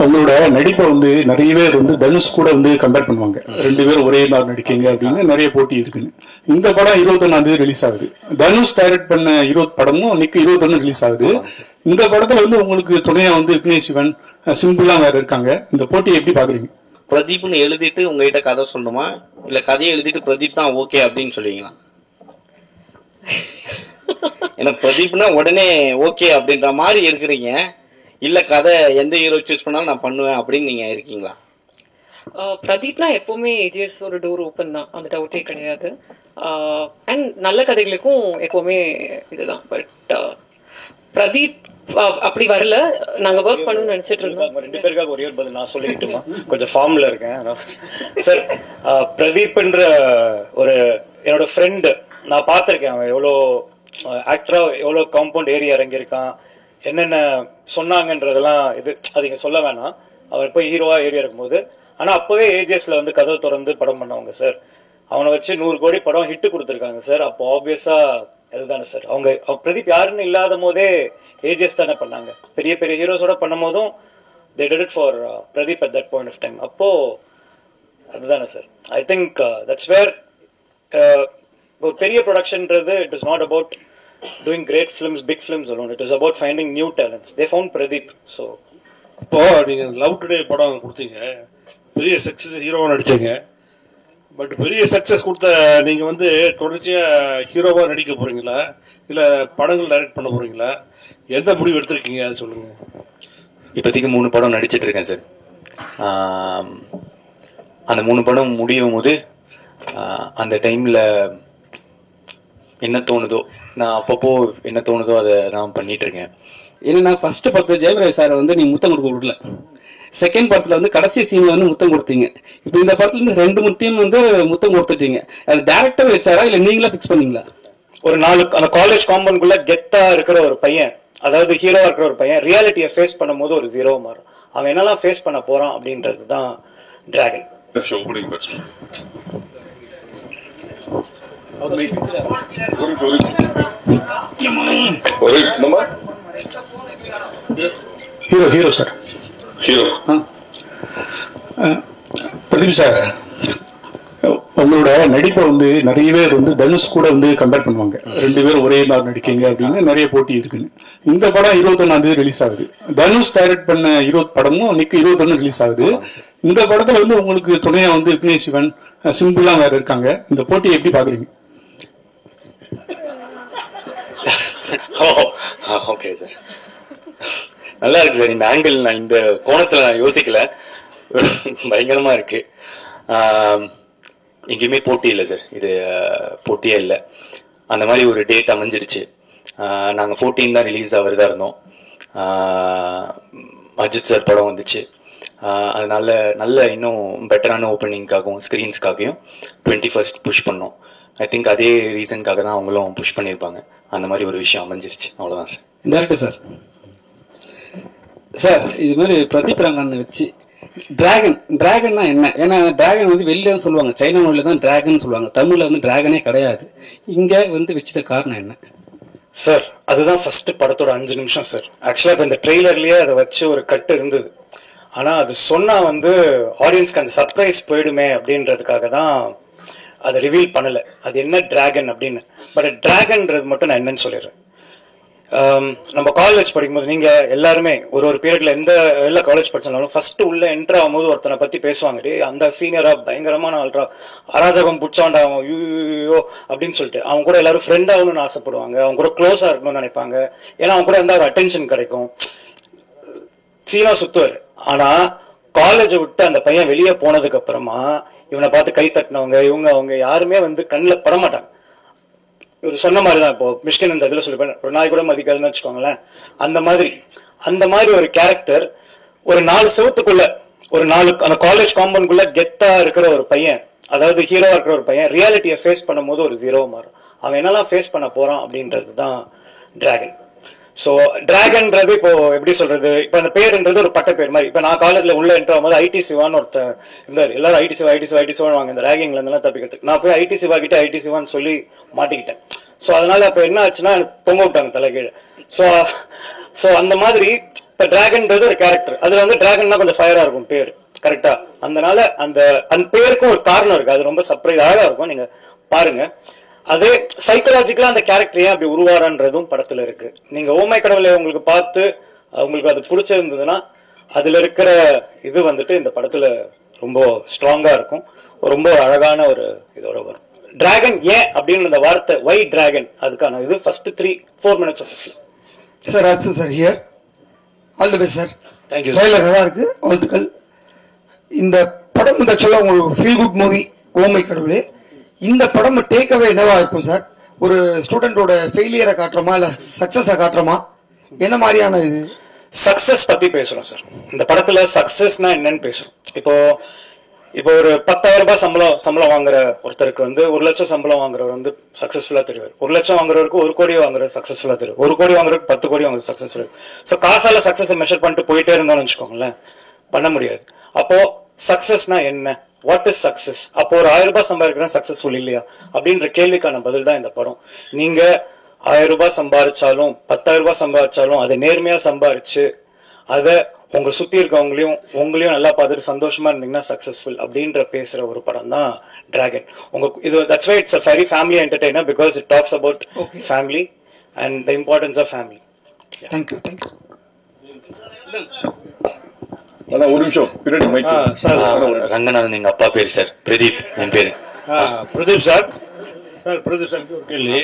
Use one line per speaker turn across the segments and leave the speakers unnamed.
உங்களோட நடிப்பை நிறைய பேர் தனுஷ் கூட கம்பேர் பண்ணுவாங்க. 2 பேரும் ஒரே மாதிரி நடிக்கீங்க அப்படின்னு நிறைய போட்டி இருக்குன்னு. இந்த படம் 21ஆம் தேதி ரிலீஸ் ஆகுது. தனுஷ் டைரக்ட் பண்ண 20 படமும் இன்னைக்கு 21 ரிலீஸ் ஆகுது. இந்த படத்துல உங்களுக்கு துணையா விக்னேஷ் சிவன், சிம்பிளா வேற இருக்காங்க. இந்த போட்டியை எப்படி பாக்குறீங்க?
பிரதீப்னு எழுதிட்டு உங்ககிட்ட கதை சொல்லணுமா, இல்ல கதையை எழுதிட்டு பிரதீப் தான் ஓகே அப்படின்னு சொல்லுவீங்களா? ஏன்னா பிரதீப்னா உடனே ஓகே அப்படின்ற மாதிரி இருக்கிறீங்க, இல்ல கதை எந்த ஹீரோ சூஸ் பண்ணாலும் நான் பண்ணுவேன் அப்படின்னு நீங்க இருக்கீங்களா?
பிரதீப்னா எப்பவுமே ஏஜிஎஸ் ஒரு டோர் ஓப்பன் தான், அந்த டவுட்டே கிடையாது. அண்ட் நல்ல கதைகளுக்கும் எப்பவுமே இதுதான். பட் பிரதீப் அப்படி வரல, நாங்க ஒர்க் பண்ணணும்னு நினைச்சிட்டு இருக்கோம்.
2 பேருக்காக ஒரே ஒரு பதில் நான் சொல்லிக்கிட்டுமா, கொஞ்சம் ஃபார்ம்ல இருக்கேன் சார். பிரதீப்ன்ற ஒரு என்னோட ஃப்ரெண்டு, நான் பார்த்துருக்கேன். அவன் எவ்வளோ ஆக்டரா எவ்வளோ காம்பவுண்ட் ஏரியா இறங்கியிருக்கான், என்னென்ன சொன்னாங்கன்றதெல்லாம் அது இங்க சொல்ல வேணாம். அவர் போய் ஹீரோவா ஏரியா இருக்கும்போது, ஆனா அப்பவே ஏஜிஎஸ்ல கதவு திறந்து படம் பண்ணவங்க சார். அவனை வச்சு 100 கோடி படம் ஹிட் கொடுத்துருக்காங்க சார். அப்போ ஆப்வியஸா அதுதானே சார். அவங்க பிரதீப் யாருன்னு இல்லாத போதே ஏஜிஎஸ் தானே பண்ணாங்க. பெரிய பெரிய ஹீரோஸோட பண்ணும் போதும் they did it for Pradeep at that point of time. அப்போ அதுதானே சார். ஐ திங்க் தட்ஸ் வேர் ஒரு பெரிய ப்ரொடக்ஷன்ன்றது it is not about doing great films, big films alone. It is about finding new talents. They found Pradeep. So
இப்போ நீங்க love today படம் கொடுத்தீங்க, பெரிய சக்சஸ் ஹீரோவா நடிச்சீங்க. பட் பெரிய சக்சஸ் கொடுத்த நீங்க தொடர்ச்சியா ஹீரோவா நடிக்க போறீங்களா, இல்ல படங்கள் டைரக்ட் பண்ண போறீங்களா? எந்த முடிவு எடுத்திருக்கீங்க அது சொல்லுங்க.
இப்போதைக்கு 3 படம் நடிச்சிட்டு இருக்கேன் சார். அந்த 3 படம் முடியும் போது அந்த டைம்ல என்ன தோணுதோ, நான் அப்பப்போ என்ன தோணுதோ அதை தான் பண்ணிட்டு இருக்கேன்.
ஏன்னா ஃபர்ஸ்ட் படத்துல ஜெயபிரகாஷ் சார் நீ முத்தம் கொடுக்க விடல, செகண்ட் படத்துல கடைசி சீன்ல முத்தம் கொடுத்தீங்க. இப்போ இந்த படத்துல 2 முட்டையும் முத்தம் கொடுத்துட்டீங்க. அது டைரக்டர் வச்சாரா இல்ல நீங்களா பிக்ஸ் பண்ணீங்களா?
ஒரு 4 அந்த காலேஜ் காம்பவுண்ட்குள்ள கெத்தா இருக்கிற ஒரு பையன், அதாவது ஹீரோவா இருக்கிற ஒரு பையன் ரியாலிட்டியை ஃபேஸ் பண்ணும்போது ஒரு ஜீரோவா மாறும். அவன் என்னெல்லாம் ஃபேஸ் பண்ண போறான் அப்படின்றது தான் dragon.
Hero sir, hero Pradeep sir, உங்களோட நடிப்பை நிறைய பேர் தனுஷ் கூட கம்பேர் பண்ணுவாங்க. 2 பேரும் ஒரே மாதிரி நடிக்கீங்க அப்படின்னு நிறைய போட்டி இருக்குன்னு. இந்த படம் 21ஆம் தேதி ரிலீஸ் ஆகுது. தனுஷ் டைரக்ட் பண்ண 20 படமும் இன்னைக்கு 21 ரிலீஸ் ஆகுது. இந்த படத்துல உங்களுக்கு துணையா விக்னேஷ் சிவன், சிம்பிளா வேற இருக்காங்க. இந்த போட்டியை எப்படி பாக்குறீங்க?
ஓகே சார், நல்லா இருக்கு சார். இந்த ஆங்கிள் நான் இந்த கோணத்துல நான் யோசிக்கல, பயங்கரமா இருக்கு. எங்கேயுமே போட்டி இல்லை சார், இது போட்டியே இல்லை. அந்த மாதிரி ஒரு டேட் அமைஞ்சிருச்சு. நாங்கள் 14 தான் ரிலீஸ் ஆகிறதா இருந்தோம். அஜித் சார் படம் வந்துச்சு. அதனால நல்ல இன்னும் பெட்டரான ஓப்பனிங்காகவும் ஸ்க்ரீன்ஸ்க்காகவும் 21st புஷ் பண்ணோம். ஐ திங்க் அதே ரீசனுக்காக தான் அவங்களும் புஷ் பண்ணியிருப்பாங்க. அந்த மாதிரி ஒரு விஷயம் அமைஞ்சிருச்சு, அவ்வளோதான் சார்.
டேரக்டர் சார், சார் இது மாதிரி பிரதீப் ரங்கன் வச்சு டிராகன்னா என்ன? ஏன்னா டிராகன் வெளியில சொல்லுவாங்க, சைனா மொழியில தான் டிராகன் சொல்லுவாங்க, தமிழ்ல டிராகனே கிடையாது. இங்க வச்சத காரணம் என்ன
சார்? அதுதான் ஃபர்ஸ்ட் படத்தோட 5 நிமிஷம் சார். ஆக்சுவலா இப்ப இந்த ட்ரெய்லர்லயே அதை வச்சு ஒரு கட்டு இருந்தது. ஆனா அது சொன்னா ஆடியன்ஸ்க்கு அந்த சர்ப்ரைஸ் போயிடுமே அப்படின்றதுக்காக தான் அதை ரிவீல் பண்ணல, அது என்ன டிராகன் அப்படின்னு. பட் டிராகன்றது மட்டும் நான் என்னன்னு சொல்லிடுறேன். நம்ம காலேஜ் படிக்கும்போது நீங்க எல்லாருமே ஒரு பீரியட்ல எல்லா காலேஜ் படிச்சாலும் ஃபர்ஸ்ட் உள்ள என்டர் ஆகும்போது ஒருத்தனை பத்தி பேசுவாங்க, டே அந்த சீனியரா பயங்கரமான ஆள்ரா, அராஜகம் புடிச்சாண்டா அவன் யூ அப்படின்னு சொல்லிட்டு அவங்க கூட எல்லாரும் ஃப்ரெண்ட் ஆகணும்னு ஆசைப்படுவாங்க, அவங்க கூட க்ளோஸா இருக்கணும்னு நினைப்பாங்க. ஏன்னா அவங்க கூட இருந்தா ஒரு அட்டென்ஷன் கிடைக்கும். சீனா சுத்துவாரு. ஆனா காலேஜை விட்டு அந்த பையன் வெளியே போனதுக்கு அப்புறமா இவனை பார்த்து கை தட்டினவங்க அவங்க யாருமே கண்ணில் படமாட்டாங்க. இவர் சொன்ன மாதிரிதான், இப்போ மிஷ்கின் இந்த இதுல சொல்லிப்பேன், ஒரு நாய் கூட மதிக்காதுன்னு வச்சுக்கோங்களேன். அந்த மாதிரி ஒரு கேரக்டர் ஒரு 4 செவத்துக்குள்ள ஒரு 4 அந்த காலேஜ் காம்பவுண்ட்குள்ள கெத்தா இருக்கிற ஒரு பையன், அதாவது ஹீரோவா இருக்கிற ஒரு பையன் ரியாலிட்டியை ஃபேஸ் பண்ணும்போது ஒரு ஜீரோவா மாறும். அவன் என்னெல்லாம் ஃபேஸ் பண்ண போறான் அப்படின்றது தான் டிராகன். ஸோ டிராகன்றது இப்போ எப்படி சொல்றது, இப்போ அந்த பேருன்றது ஒரு பட்ட பேர் மாதிரி. இப்போ நான் காலேஜ்ல உள்ள என்ட்ரு ஆகும்போது ஐடி சிவான்னு ஒருத்தர் இருந்தார். எல்லாரும் ஐடி சிவா வாங்க இந்த ரேகிங்ல இருந்தெல்லாம் தப்பிக்கிறதுக்கு. நான் போய் ஐடி சிவா கிட்ட ஐடி சிவான்னு சொல்லி மாட்டிக்கிட்டேன். ஸோ அதனால அப்போ என்ன ஆச்சுன்னா தொங்க விட்டாங்க தலைகீழ. ஸோ அந்த மாதிரி இப்ப டிராகன்ன்றது ஒரு கேரக்டர், அதுல வந்து டிராகன்னா கொஞ்சம் ஃபயரா இருக்கும் பேர், கரெக்டா? அதனால அந்த பேருக்கும் ஒரு காரணம் இருக்கு, அது ரொம்ப சர்ப்ரைஸ் அழகா இருக்கும், நீங்க பாருங்க. அதே சைக்கலாஜிக்கலா அந்த கேரக்டர் ஏன் அப்படி உருவாரன்றதும் படத்துல இருக்கு. நீங்க ஓமை கடவுளை உங்களுக்கு பார்த்து உங்களுக்கு அது பிடிச்சிருந்ததுன்னா அதுல இருக்கிற இது வந்துட்டு இந்த படத்துல ரொம்ப ஸ்ட்ராங்கா இருக்கும், ரொம்ப அழகான ஒரு இதோட வரும். டிராகன் ஏன் அப்படின்னு அந்த வார்த்தை வை டிராகன், அதுக்கான இது first 3-4 minutes of film.
Sir Raju sir here, all the best sir.
Thank you
trailer நல்லா இருக்கு, வாழ்த்துக்கள். இந்த படம் இந்த சொல்ல உங்களுக்கு ஃபீல் குட் மூவி ஓமை கடவுளே. இந்த படம் டேக் அவே என்னவா இருக்கும் சார்? ஒரு ஸ்டூடெண்டோட ஃபெயிலியரை காட்டுறோமா இல்ல சக்சஸை காட்டுறோமா, என்ன மாதிரியான இது?
சக்சஸ் பத்தி பேசுறோம் சார் இந்த படத்துல. சக்சஸ்னா என்னன்னு பேசுறோம். இப்போ ஒரு 10,000 ரூபாய் சம்பளம் வாங்குற ஒருத்தருக்கு வந்து 1 லட்சம் சம்பளம் வாங்குறவர் வந்து சக்சஸ்ஃபுல்லா தெரிவார். 1 லட்சம் வாங்குறவருக்கு 1 கோடி வாங்குறது சக்சஸ்ஃபுல்லா தெரியும். 1 கோடி வாங்குறதுக்கு 10 கோடி வாங்குறது சக்சஸ்ஃபுல்லா. ஸோ காசால சக்சஸ் மெஷர் பண்ணிட்டு போயிட்டே இருந்தோம்னு வச்சுக்கோங்களேன், பண்ண முடியாது. அப்போ சக்சஸ்னா என்ன, வாட் இஸ் சக்சஸ்? அப்போ ஒரு 1000 ரூபாய் சம்பாதிக்கிறேன் சக்சஸ்ஃபுல் இல்லையா அப்படின்ற கேள்விக்கான பதில் தான் இந்த படம். நீங்க 1000 ரூபாய் சம்பாதிச்சாலும் 10,000 ரூபாய் சம்பாதிச்சாலும் அதை நேர்மையா சம்பாதிச்சு அதை உங்களை சுத்தி இருக்கவங்களையும் உங்களையும் நல்லா பார்த்துட்டு சந்தோஷமா இருந்தீங்கன்னா சக்சஸ்ஃபுல் அப்படின்ற பேசுற ஒரு படம் தான் டிராகன். இது that's why it's a very family entertainer because it talks about family and the importance of family.
Thank you thank you.
அதான் ஒரு நிமிஷம் பின்னாடி மைக்.
சார்
ரங்கநாதன் எங்க அப்பா பேரு சார், பிரதீப் என் பேரு.
Pradeep sir. Sir Pradeep sir ஒரு கேள்வி.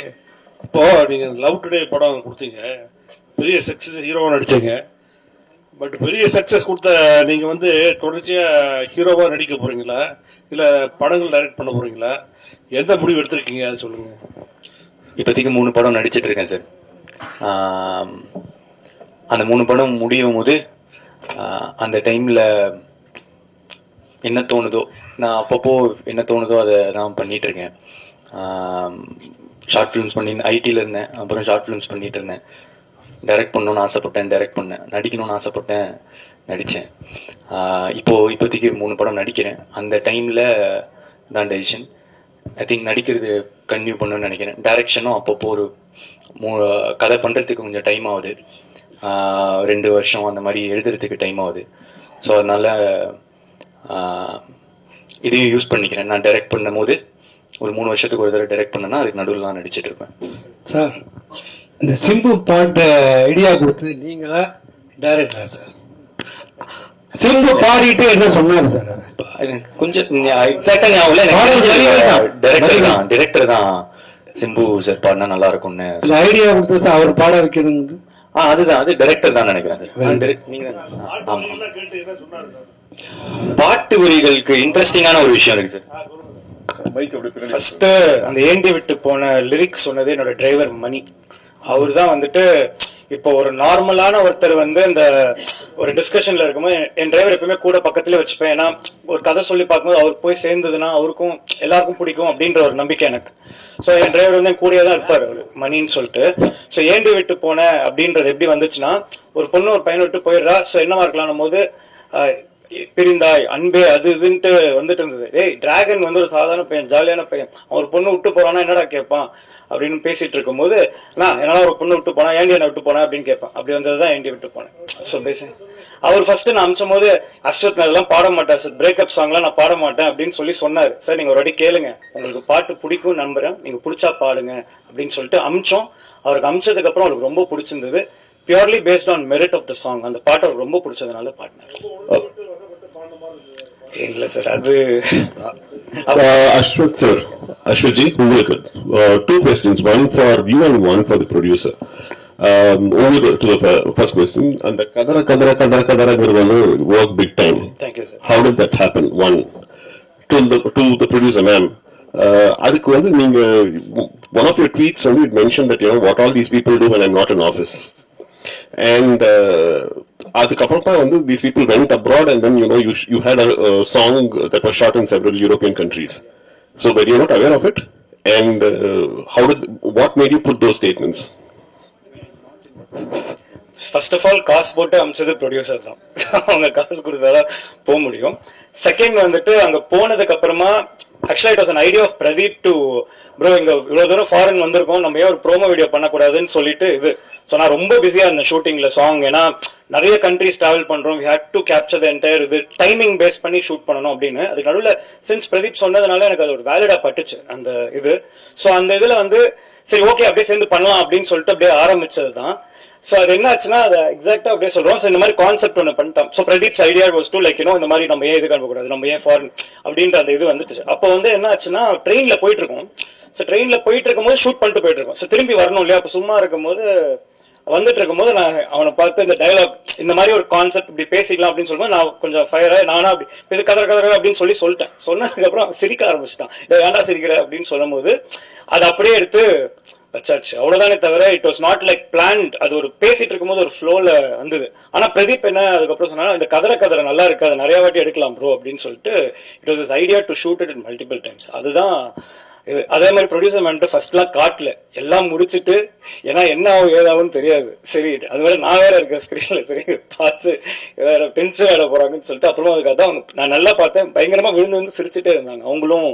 இப்போ நீங்க லவ் டுடே படம் கொடுத்தீங்க, பெரிய சக்சஸ் ஹீரோவா நடிச்சீங்க. பட் பெரிய சக்சஸ் கொடுத்த நீங்க வந்து தொடர்ச்சியா ஹீரோவா நடிக்க போறீங்களா இல்ல படங்கள் டைரக்ட் பண்ண போறீங்களா, எந்த முடிவு எடுத்திருக்கீங்க அதை சொல்லுங்க.
இப்போதைக்கு 3 படம் நடிச்சிட்டு இருக்கேன் சார். அந்த 3 படம் முடியும் போது அந்த டைம்ல என்ன தோணுதோ, நான் அப்பப்போ என்ன தோணுதோ அதை தான் பண்ணிட்டு இருக்கேன். ஷார்ட் ஃபிலிம்ஸ் பண்ணி ஐடியில் இருந்தேன், அப்புறம் ஷார்ட் ஃபிலிம்ஸ் பண்ணிட்டு இருந்தேன். டைரக்ட் பண்ணணும்னு ஆசைப்பட்டேன், டைரக்ட் பண்ணேன். நடிக்கணும்னு ஆசைப்பட்டேன், நடித்தேன். இப்போதைக்கு 3 படம் நடிக்கிறேன். அந்த டைமில் தான் டெசிஷன். ஐ திங்க் நடிக்கிறது கன்டினியூ பண்ணணும்னு நினைக்கிறேன். டைரக்ஷனும் அப்பப்போ ஒரு கதை பண்ணுறதுக்கு கொஞ்சம் டைம் ஆகுது, 2 வருஷம் அந்த மாதிரி எழுதுறதுக்கு டைம் ஆகுது. ஸோ அதனால இதையும் யூஸ் பண்ணிக்கிறேன். நான் டைரக்ட் பண்ணும் போது ஒரு 3 வருஷத்துக்கு ஒரு தடவை டைரக்ட் பண்ணேன்னா அதுக்கு நடுவில் நான் நடிச்சிட்டு இருப்பேன்.
சார் இந்த சிம்பு பாட்டு ஐடியா கொடுத்தது நீங்களா டைரக்டரா சார்? சிம்பு பாடிட்டு என்ன சொன்னாரு சார்?
கொஞ்சம் எக்ஸாக்டா ஞாபகம், டைரக்டர் தான் சிம்பு சார் பாடினா நல்லா இருக்கும்னு
ஐடியா கொடுத்தது சார். அவர் பாட வைக்கிறது
அதுதான், அது டைரக்டர் தான் நினைக்கிறேன் சார். பாட்டு வரிகளுக்கு இன்ட்ரெஸ்டிங்கான ஒரு விஷயம் இருக்கு சார்.
ஃபர்ஸ்ட் அந்த ஏண்டி விட்டு போன லிரிக்ஸ் சொன்னது என்னோட டிரைவர் மணி. அவர் தான் வந்துட்டு இப்போ ஒரு நார்மலான ஒருத்தர் வந்து இந்த ஒரு டிஸ்கஷன்ல இருக்கும்போது என் டிரைவர் எப்பவுமே கூட பக்கத்துல வச்சுப்பேன். ஏன்னா ஒரு கதை சொல்லி பார்க்கும்போது அவர் போய் சேர்ந்ததுன்னா அவருக்கும் எல்லாருக்கும் பிடிக்கும் அப்படின்ற ஒரு நம்பிக்கை எனக்கு. ஸோ என் டிரைவர் வந்து என் கூடயே தான் இருப்பார் அவர் மணின்னு சொல்லிட்டு. ஸோ ஏண்டி விட்டு போன அப்படின்றது எப்படி வந்துச்சுன்னா, ஒரு பொண்ணு ஒரு பையனை விட்டு போயிடுறா. ஸோ என்னவா இருக்கலாம் போது பிரிந்தாய் அன்பே அது இதுன்ட்டு வந்துட்டு இருந்தது. ஏய் டிராகன் வந்து ஒரு சாதாரண பையன், ஜாலியான பையன், அவன் ஒரு பொண்ணு விட்டு போறான்னா என்னடா கேட்பான் அப்படின்னு பேசிட்டு இருக்கும் போது, நான் என்னால ஒரு பொண்ணு விட்டு போனா ஏண்டி என்ன விட்டு போனேன் அப்படின்னு கேட்பான். அப்படி வந்ததுதான் ஏண்டி விட்டு போனேன். ஸோ பேசி அவர் ஃபர்ஸ்ட் நான் அமிச்சும் போது அஸ்வத் நான் எல்லாம் பாட மாட்டேன் சார், பிரேக்கப் சாங்லாம் நான் பாட மாட்டேன் அப்படின்னு சொல்லி சொன்னாரு. சார் நீங்க ஒரு வாட்டி கேளுங்க, உங்களுக்கு பாட்டு பிடிக்கும் நம்புறேன், நீங்க பிடிச்சா பாடுங்க அப்படின்னு சொல்லிட்டு அமிச்சோம். அவருக்கு அமிச்சதுக்கு அப்புறம் அவருக்கு ரொம்ப பிடிச்சிருந்தது. Purely based on merit of the song. அந்த பாட்டு அவருக்கு ரொம்ப பிடிச்சதுனால பாடினாரு. இல்ல சார் அது
Ashwat sir, Ashwatji, two questions, one for you and one for the producer. Only to the first question, and the kadara work big time.
Thank you sir.
How did that happen? One to the producer ma'am. அதுக்கு வந்து நீங்க one of your tweets only mentioned that what all these people do when I'm not in office. And அதுக்கப்புறமா வந்து these people went abroad and then you had a song that was shot in several European countries. So were you not aware of it? And what made you put those statements?
First of all காசு போட்டு அமிச்சது producer தான். அவங்க காசு கொடுத்தாதான் போக முடியும். Second வந்துட்டு அங்க போனதுக்கு அப்புறமா ஆக்சுவலா it was an idea of Pradeep to bro இங்க இவ்வளவு தூரம் ஃபாரின் வந்திருக்கோம், நம்ம ஏன் ஒரு ப்ரோமோ வீடியோ பண்ணக்கூடாதுன்னு சொல்லிட்டு இது ஸோ நான் ரொம்ப பிஸியாக இருந்தேன் ஷூட்டிங்கில் சாங். ஏன்னா நிறைய கண்ட்ரிஸ் ட்ராவல் பண்ணுறோம், we had to capture the entire இது, டைமிங் பேஸ் பண்ணி ஷூட் பண்ணணும் அப்படின்னு. அதுக்கு நடுவில் சின்ஸ் பிரதீப் சொன்னதுனால எனக்கு அது ஒரு வேலிடாக பட்டுச்சு அந்த இது. ஸோ அந்த இதில் வந்து சரி ஓகே அப்படியே சேர்ந்து பண்ணலாம் அப்படின்னு சொல்லிட்டு அப்படியே ஆரம்பிச்சது தான். ஸோ அது என்ன ஆச்சுன்னா அதை எக்ஸாக்டா அப்படியே சொல்றோம். ஸோ இந்த மாதிரி கான்செப்ட் ஒன்று பண்ணிட்டோம். So Pradeep's idea was to like இந்த மாதிரி நம்ம ஏன் இது அனுப்பக்கூடாது, நம்ம ஏன் ஃபாரின் அப்படின்ற அந்த இது வந்துட்டு. அப்போ வந்து என்ன ஆச்சுன்னா ட்ரெயின்ல போயிட்டு இருக்கோம். ஸோ ட்ரெயின்ல போயிட்டு இருக்கும்போது ஷூட் பண்ணிட்டு போயிட்டு இருக்கோம். ஸோ திரும்பி வரணும் இல்லையா, அப்போ சும்மா இருக்கும்போது வந்துட்டு இருக்கும்போது நான் அவனை பார்த்து இந்த டயலாக் இந்த மாதிரி ஒரு கான்செப்ட் இப்படி பேசிக்கலாம் அப்படின்னு சொல்லும்போது நான் கொஞ்சம் ஃபயரா நானா அப்படி இது கதற அப்படின்னு சொல்லிட்டேன். சொன்னதுக்கு அப்புறம் சிரிக்க ஆரம்பிச்சிட்டான். ஏன்டா சிரிக்கிற அப்படின்னு சொல்லும் போது அதை அப்படியே எடுத்து வச்சாச்சு, அவ்வளவுதானே தவிர it was not like plant. அது ஒரு பேசிட்டு இருக்கும்போது ஒரு ஃப்ளோல வந்தது. ஆனா பிரதீப் என்ன அதுக்கப்புறம் சொன்னா இந்த கதற நல்லா இருக்கு, அதை நிறைய வாட்டி எடுக்கலாம் ப்ரோ அப்படின்னு சொல்லிட்டு it was is idea to shoot it in multiple times. அதுதான் இது. அதே மாதிரி ப்ரொடியூசர் மேன்ட்டு ஃபர்ஸ்ட்லாம் காட்டல, எல்லாம் முடிச்சுட்டு ஏன்னா என்ன ஆகும் ஏதாவும் தெரியாது, சரி அது வேற நான் வேற இருக்கேன் ஸ்கிரீன்ல பெரிய பார்த்து ஏதாவது டென்ஷன் ஆட போறாங்கன்னு சொல்லிட்டு அப்புறமா அதுக்கு அதான் நான் நல்லா பார்த்தேன், பயங்கரமா விழுந்து சிரிச்சுட்டே இருந்தாங்க அவங்களும்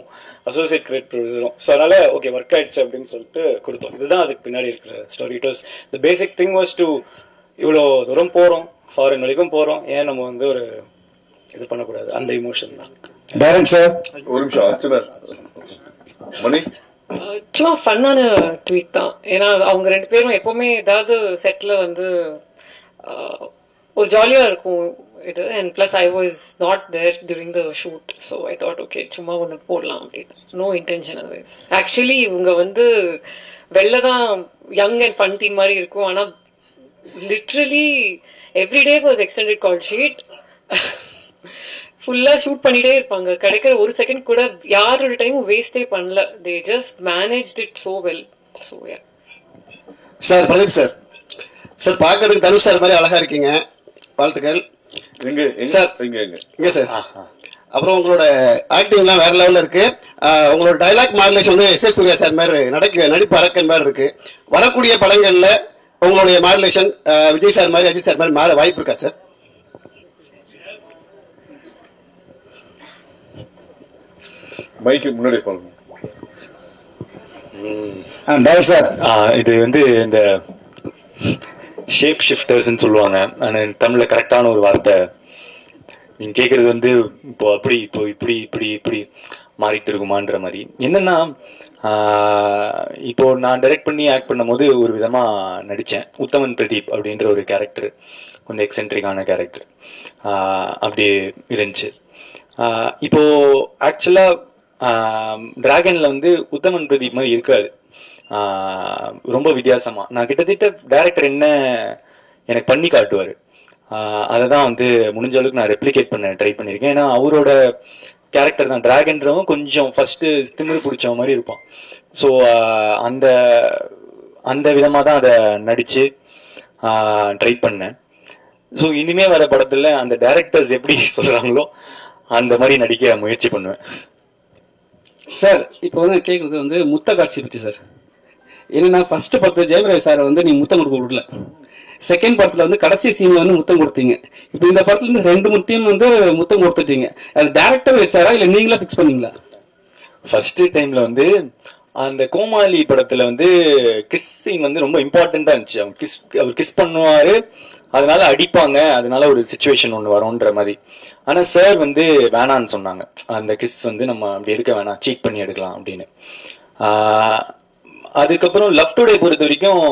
அசோசியேட் கிரியேட் ப்ரொடியூசரும். ஸோ அதனால ஓகே ஒர்க் ஆயிடுச்சு அப்படின்னு சொல்லிட்டு கொடுத்தோம். இதுதான் அதுக்கு பின்னாடி இருக்கிற story. It was the basic thing was to இவ்வளோ தூரம் போறோம், ஃபாரின் வரைக்கும் போறோம், ஏன் நம்ம வந்து ஒரு இது பண்ணக்கூடாது, அந்த இமோஷன் தான்.
டைரக்ட் சார்
ஒரு நிமிஷம் அர்ச்சனா மணி
சும்மா ஃபன்னான ட்வீட் தான். ஏன்னா அவங்க ரெண்டு பேரும் எப்பவுமே ஏதாவது செட்ல வந்து ஒரு ஜாலியா இருக்கும் இது. And plus I was not there during the shoot. So I thought okay சும்மா ஒன்று போடலாம் அப்படின்னு. No intention otherwise. ஆக்சுவலி இவங்க வந்து வெளில தான் யங் அண்ட் ஃபன் டீம் மாதிரி இருக்கும். ஆனால் literally everyday was extended call sheet. ஃபுல்லா ஷூட் பண்ணிட்டே இருப்பாங்க. கிடைக்கிற ஒரு செகண்ட் கூட யாரோட டைமும் வேஸ்டே பண்ணல. They just managed it so well. So yeah
sir Pradeep sir sir பார்க்கறதுக்கு தனுஷ் சார் மாதிரி அழகா இருக்கீங்க, வாழ்த்துக்கள் சார். இங்க சார் அப்புறம் உங்களோட ஆக்டிங்லாம் வேற லெவலில் இருக்கு. உங்களோட டைலாக் மாடுலேஷன் வந்து எஸ். சூர்யா சார் மாதிரி நடிப்பு அரக்கன் மாதிரி இருக்கு. வரக்கூடிய படங்கள்ல உங்களுடைய மாடுலேஷன் விஜய் சார் மாதிரி அஜித் சார் மாதிரி மாற வாய்ப்பு இருக்கா சார்?
மைக்கு முன்னாடி
இது வந்து இந்த ஷேப் ஷிஃப்டர்ஸ்ன்னு சொல்லுவாங்க. தமிழ்ல கரெக்டான ஒரு வார்த்தை நீங்க கேக்குறது வந்து இப்போ அப்படி இப்போ இப்படி இப்படி இப்படி மாறிட்டு இருக்குமான்ற மாதிரி. என்னன்னா இப்போ நான் டைரக்ட் பண்ணி ஆக்ட் பண்ணும் போது ஒரு விதமா நடிச்சேன். உத்தமன் பிரதீப் அப்படின்ற ஒரு கேரக்டர், கொஞ்சம் எக்ஸென்ட்ரிக்கான கேரக்டர் அப்படி இருந்துச்சு. இப்போ ஆக்சுவலா டிராகன்ல வந்து உத்தமன் பிரதீப் மாதிரி இருக்காது, ரொம்ப வித்தியாசமா. நான் கிட்டத்தட்ட டைரக்டர் என்ன எனக்கு பண்ணி காட்டுவாரு, அதை தான் வந்து முடிஞ்ச அளவுக்கு நான் ரெப்ளிகேட் பண்ண ட்ரை பண்ணியிருக்கேன். ஏன்னா அவரோட கேரக்டர் தான் டிராகன்றவன் கொஞ்சம் ஃபர்ஸ்ட் திமிரு பிடிச்ச மாதிரி இருப்பான். ஸோ அந்த அந்த விதமாக தான் அதை நடிச்சு ட்ரை பண்ணேன். ஸோ இனிமே வர படத்துல அந்த டைரக்டர்ஸ் எப்படி சொல்றாங்களோ அந்த மாதிரி நடிக்க முயற்சி பண்ணுவேன்.
சார் இப்போ வந்து கேட்குறது வந்து முத்த காட்சி பற்றி சார். என்னன்னா ஃபர்ஸ்ட் படத்துல ஜெயபிரகாஷ் சார் வந்து நீங்க முத்தம் கொடுக்க விடல, செகண்ட் படத்துல வந்து கடைசி சீன்ல வந்து முத்தம் கொடுத்தீங்க. இப்போ இந்த படத்துல இருந்து ரெண்டு முட்டையும் வந்து முத்தம் கொடுத்துட்டீங்க. அது டேரக்டர் வச்சாரா இல்ல நீங்களா ஃபிக்ஸ் பண்ணீங்களா?
ஃபர்ஸ்ட் டைம்ல வந்து அந்த கோமாளி படத்துல வந்து கிஸ் சீன் வந்து ரொம்ப இம்பார்ட்டண்டா இருந்துச்சு. அவர் கிஸ் பண்ணுவாரு, அதனால அடிப்பாங்க, அதனால ஒரு சிச்சுவேஷன் ஒன்று வரும்ன்ற மாதிரி. ஆனா சார் வந்து வேணான்னு சொன்னாங்க, அந்த கிஸ் வந்து நம்ம அப்படி எடுக்க வேணாம், சீட் பண்ணி எடுக்கலாம் அப்படின்னு. அதுக்கப்புறம் லவ் டுடே பொறுத்த வரைக்கும்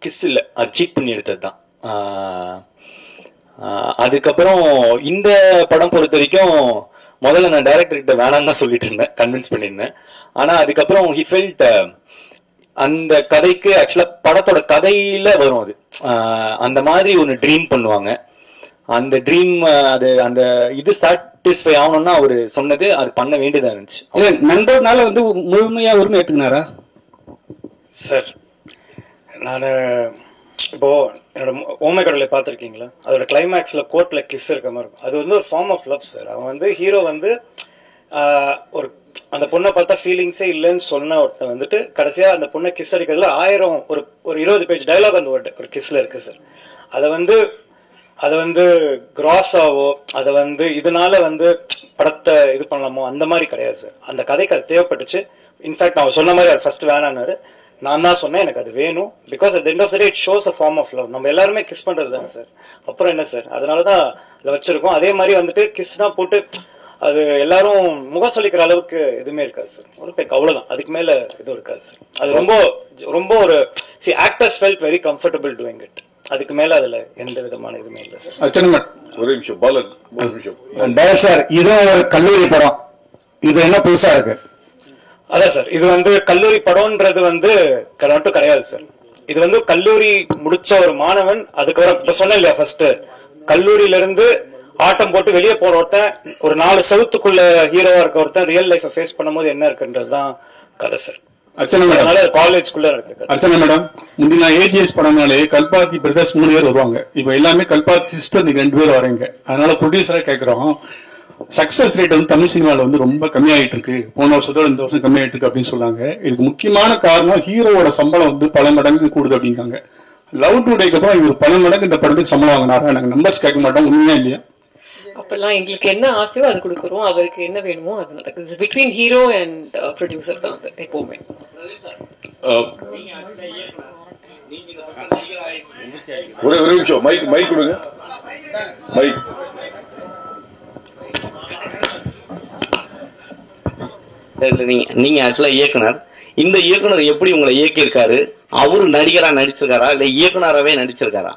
கிஸ் இல்லை, அது சீட் பண்ணி எடுத்தது தான். அதுக்கப்புறம் இந்த படம் பொறுத்த வரைக்கும் முதல்ல நான் டைரக்டர் கிட்ட வேணான்னு தான் சொல்லிட்டு இருந்தேன், கன்வின்ஸ் பண்ணியிருந்தேன். ஆனா அதுக்கப்புறம் ஹி ஃபெல்ட் அந்த கதைக்கு ஆக்சுவலா படத்தோட கதையில வரும் அது, அந்த மாதிரி ஒன்று ட்ரீம் பண்ணுவாங்க. அந்த ட்ரீம் அது அந்த இது சாட்டிஸ்ஃபை ஆகணும்னா அவரு சொன்னது அது பண்ண வேண்டியதா இருந்துச்சு.
நண்பர்னால வந்து முழுமையா உரிமை எடுத்துக்கினாரா
சார்? நான் இப்போ என்னோட ஓமை கடலை பார்த்துருக்கீங்களா? அதோட கிளைமேக்ஸ்ல கோர்ட்ல கிஸ் இருக்க மாதிரி இருக்கும். அது வந்து ஒரு ஃபார்ம் ஆஃப் லவ் சார். அவன் வந்து ஹீரோ வந்து ஒரு அந்த பொண்ணை பார்த்தா ஃபீலிங்ஸே இல்லைன்னு சொன்ன ஒருத்தன் வந்துட்டு கடைசியா அந்த பொண்ணை கிஸ் அடிக்கிறதுல 1000 ஒரு 20 பேஜ் டைலாக் அந்த ஒரு கிஸ்ல இருக்கு சார். அதை வந்து கிராஸ் ஆவோ அதை வந்து இதனால வந்து படத்தை இது பண்ணலாமோ அந்த மாதிரி கிடையாது சார். அந்த கதைக்கு அது தேவைப்பட்டுச்சு. இன்ஃபேக்ட் அவன் சொன்ன மாதிரி அவர் ஃபர்ஸ்ட் வேணான்னாரு. நான் தான் சொன்னேன் எனக்கு அது வேணும். Because at the end of the day it shows a form of love. நம்ம எல்லாருமே கிஸ் பண்றது தானே சார், அப்புறம் என்ன சார், அதனாலதான் அதை வச்சிருக்கோம். அதே மாதிரி வந்துட்டு கிஸ் தான் போட்டு அது எல்லாரும் முகம் சொல்லிக்கிற அளவுக்கு எதுவுமே இருக்காது சார். ஒரு பேக் அவ்வளவுதான், அதுக்கு மேல எதுவும் இருக்காது சார். அது ரொம்ப ரொம்ப ஒரு actors felt very comfortable doing it. அதுக்கு மேல அதுல எந்த விதமான இதுவுமே இல்லை சார்.
ஒரே நிமிஷம் பாலன், ஒரு நிமிஷம்.
டைரக்டர் சார், இதுவும் ஒரு கல்லூரி படம், இது என்ன புதுசா இருக்கு?
அதான் சார், இது கல்லூரி படம்ன்றது மட்டும் கிடையாது சார். இது கல்லூரி முடிச்ச ஒரு மாணவன், அதுக்கப்புறம் இப்ப சொன்னேன் இல்லையா, ஃபர்ஸ்ட் கல்லூரியில இருந்து ஆட்டம் போட்டு வெளியே போற ஒருத்தன், ஒரு 4 செவத்துக்குள்ள ஹீரோவா இருக்க ஒருத்தன் ரியல் லைஃபை ஃபேஸ் பண்ணும்போது என்ன இருக்குன்றதுதான் கதை சார். காலேஜ்குள்ள இருக்கு.
அர்ச்சனா மேடம், முந்தின ஏஜிஎஸ் படம்னாலே கல்பாத்தி பிரதர்ஸ் 3 பேர் வருவாங்க. இப்ப எல்லாமே கல்பாத்தி சிஸ்டர் 2 பேர் வரீங்க. அதனால ப்ரொடியூசரா கேட்கிறோம், சக்சஸ் ரேட் தமிழ் சினிமாவில் ரொம்ப கம்மியாயிட்டு இருக்கு, போன வருஷத்தோட இந்த வருஷம் கம்மியாயிட்டு இருக்கு அப்படின்னு சொன்னாங்க. இதுக்கு முக்கியமான காரணம் ஹீரோவோட சம்பளம் பல மடங்கு கூடுது அப்படிங்காங்க. லவ் டுடேக்கு அப்புறம் இவர் பல மடங்கு இந்த படத்துக்கு சம்பளம் வாங்கினாரா? நாங்க நம்பர்ஸ் கேட்க மாட்டோம், உண்மையா இல்லையா?
அப்பெல்லாம் எங்களுக்கு என்ன ஆசையோ அது கொடுக்குறோம், அவருக்கு என்ன வேணுமோ அது நடக்குது. பிட்வீன் ஹீரோ அண்ட் ப்ரொடியூசர் தான் அது எப்பவுமே.
ஒரே நிமிஷம், மைக் கொடுங்க, மைக்.
நீங்க ஆக்சுவலா இயக்குனர், இந்த இயக்குனர் எப்படி உங்களை இயக்கியிருக்காரு? அவரு நடிகரா நடிச்சிருக்காரா இல்ல இயக்குனராவே நடிச்சிருக்காரா?